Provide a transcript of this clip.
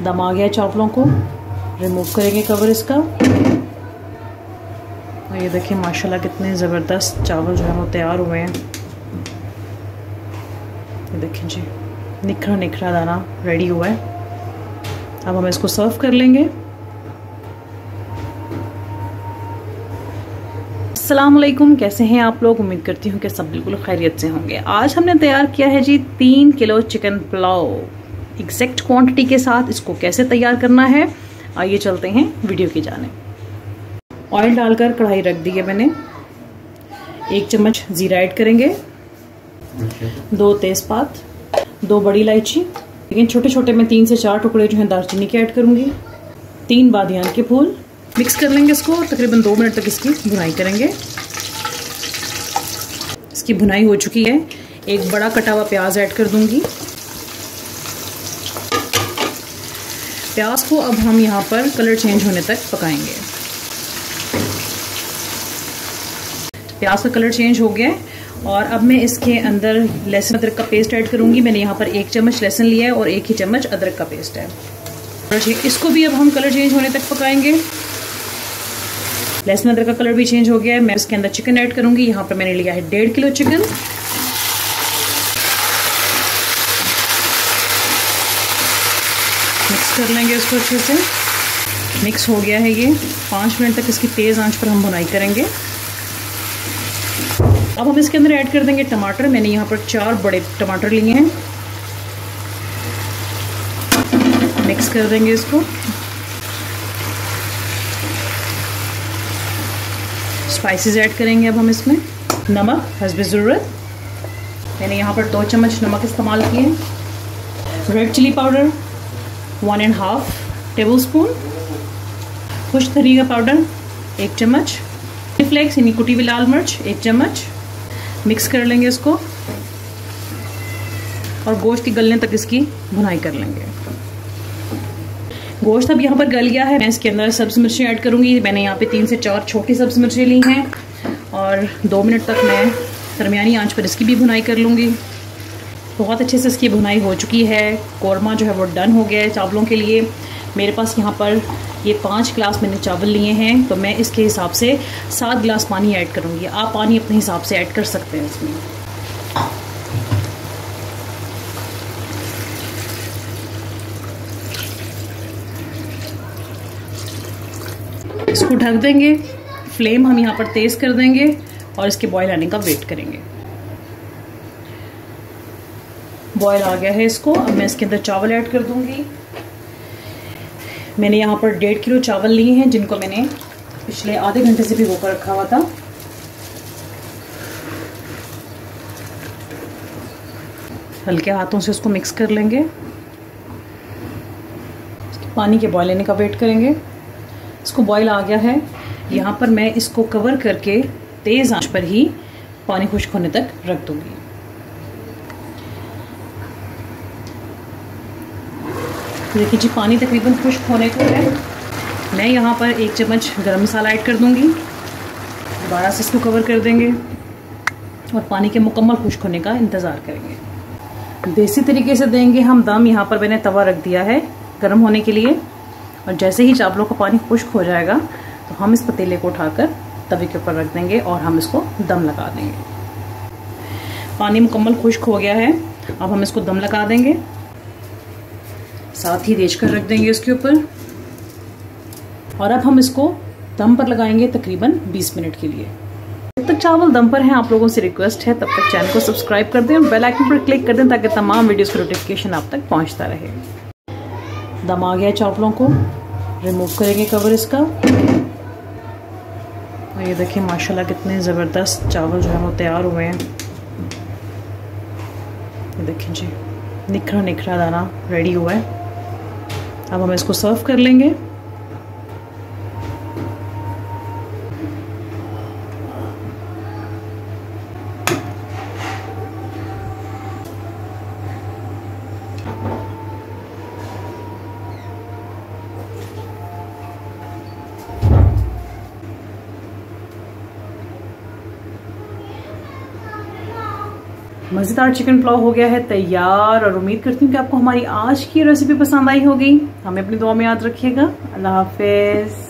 दम आ गया चावलों को, रिमूव करेंगे कवर इसका। और ये देखिए माशाल्लाह कितने ज़बरदस्त चावल जो है वो तैयार हुए हैं। ये देखिए जी, निखरा निखरा दाना रेडी हुआ है। अब हम इसको सर्व कर लेंगे। अस्सलाम वालेकुम, कैसे हैं आप लोग? उम्मीद करती हूँ कि सब बिल्कुल खैरियत से होंगे। आज हमने तैयार किया है जी 3 kilo chicken pulao. Exact quantity के साथ इसको कैसे तैयार करना है, आइए चलते हैं वीडियो की जानिब। ऑयल डालकर कढ़ाई रख दी है मैंने। 1 चम्मच जीरा ऐड करेंगे, 2 तेजपात, 2 बड़ी इलायची, लेकिन छोटे छोटे मैं 3 से 4 टुकड़े जो हैं दालचीनी के ऐड करूंगी, 3 बादियान के फूल। मिक्स कर लेंगे इसको, तकरीबन 2 मिनट तक इसकी भुनाई करेंगे। इसकी भुनाई हो चुकी है। एक बड़ा कटा हुआ प्याज ऐड कर दूंगी। प्याज को अब हम यहाँ पर कलर चेंज होने तक पकाएंगे। प्याज का कलर चेंज हो गया है और अब मैं इसके अंदर लहसुन अदरक का पेस्ट ऐड करूंगी। मैंने यहाँ पर 1 चम्मच लहसुन लिया है और 1 ही चम्मच अदरक का पेस्ट है। इसको भी अब हम कलर चेंज होने तक पकाएंगे। लहसुन अदरक का कलर भी चेंज हो गया है। मैं इसके अंदर चिकन ऐड करूंगी। यहाँ पर मैंने लिया है 1.5 किलो चिकन। मिक्स कर लेंगे इसको अच्छे से। मिक्स हो गया है ये। 5 मिनट तक इसकी तेज आंच पर हम भुनाई करेंगे। अब हम इसके अंदर ऐड कर देंगे टमाटर। मैंने यहाँ पर 4 बड़े टमाटर लिए हैं। मिक्स कर देंगे इसको। स्पाइसेस ऐड करेंगे अब हम इसमें। नमक हस्बे ज़रूरत, मैंने यहाँ पर 2 चम्मच नमक इस्तेमाल किए। Red chilli powder 1.5 tablespoon. खुश्क धनिया पाउडर 1 चम्मच। फ्लेक्स यानी कुटी हुई लाल मिर्च 1 चम्मच। मिक्स कर लेंगे इसको और गोश्त की गलने तक इसकी भुनाई कर लेंगे। गोश्त अब यहाँ पर गल गया है। मैं इसके अंदर सब्ज़ मिर्चें ऐड करूँगी। मैंने यहाँ पे 3 से 4 छोटी सब्ज़ मिर्चें ली हैं और 2 मिनट तक मैं दरमियानी आंच पर इसकी भी भुनाई कर लूँगी। बहुत अच्छे से इसकी भुनाई हो चुकी है। कौरमा जो है वो डन हो गया है चावलों के लिए। मेरे पास यहाँ पर ये 5 गिलास मैंने चावल लिए हैं, तो मैं इसके हिसाब से 7 गिलास पानी ऐड करूँगी। आप पानी अपने हिसाब से ऐड कर सकते हैं इसमें। इसको ढक देंगे। फ्लेम हम यहाँ पर तेज कर देंगे और इसके बॉयल आने का वेट करेंगे। बॉयल आ गया है इसको। अब मैं इसके अंदर चावल ऐड कर दूंगी। मैंने यहाँ पर 1.5 किलो चावल लिए हैं, जिनको मैंने पिछले आधे घंटे से भिगो कर रखा हुआ था। हल्के हाथों से उसको मिक्स कर लेंगे। पानी के बॉयल आने का वेट करेंगे। इसको बॉयल आ गया है। यहाँ पर मैं इसको कवर करके तेज आंच पर ही पानी खुश्क होने तक रख दूंगी। देखिए जी, पानी तकरीबन खुश्क होने को है। मैं यहाँ पर 1 चम्मच गरम मसाला ऐड कर दूंगी। दोबारा से इसको कवर कर देंगे और पानी के मुकम्मल खुश्क होने का इंतज़ार करेंगे। देसी तरीके से देंगे हम दम। यहाँ पर मैंने तवा रख दिया है गर्म होने के लिए और जैसे ही चावलों का पानी खुश्क हो जाएगा तो हम इस पतीले को उठाकर तवे के ऊपर रख देंगे और हम इसको दम लगा देंगे। पानी मुकम्मल खुश्क हो गया है। अब हम इसको दम लगा देंगे। साथ ही रेच कर रख देंगे इसके ऊपर और अब हम इसको दम पर लगाएंगे तकरीबन 20 मिनट के लिए। जब तक चावल दम पर हैं, आप लोगों से रिक्वेस्ट है तब तक चैनल को सब्सक्राइब कर दें और बेल आइकन पर क्लिक कर दें ताकि तमाम वीडियोस का नोटिफिकेशन आप तक पहुंचता रहे। दम आ गया चावलों को, रिमूव करेंगे कवर इसका। और ये देखिए माशाल्लाह कितने ज़बरदस्त चावल जो है वो तैयार हुए हैं। ये देखिए जी, निखरा निखरा दाना रेडी हुआ है। अब हम इसको सर्व कर लेंगे। मज़ेदार चिकन पुलाव हो गया है तैयार। और उम्मीद करती हूँ कि आपको हमारी आज की रेसिपी पसंद आई होगी। हमें अपनी दुआ में याद रखिएगा। अल्लाह हाफिज़।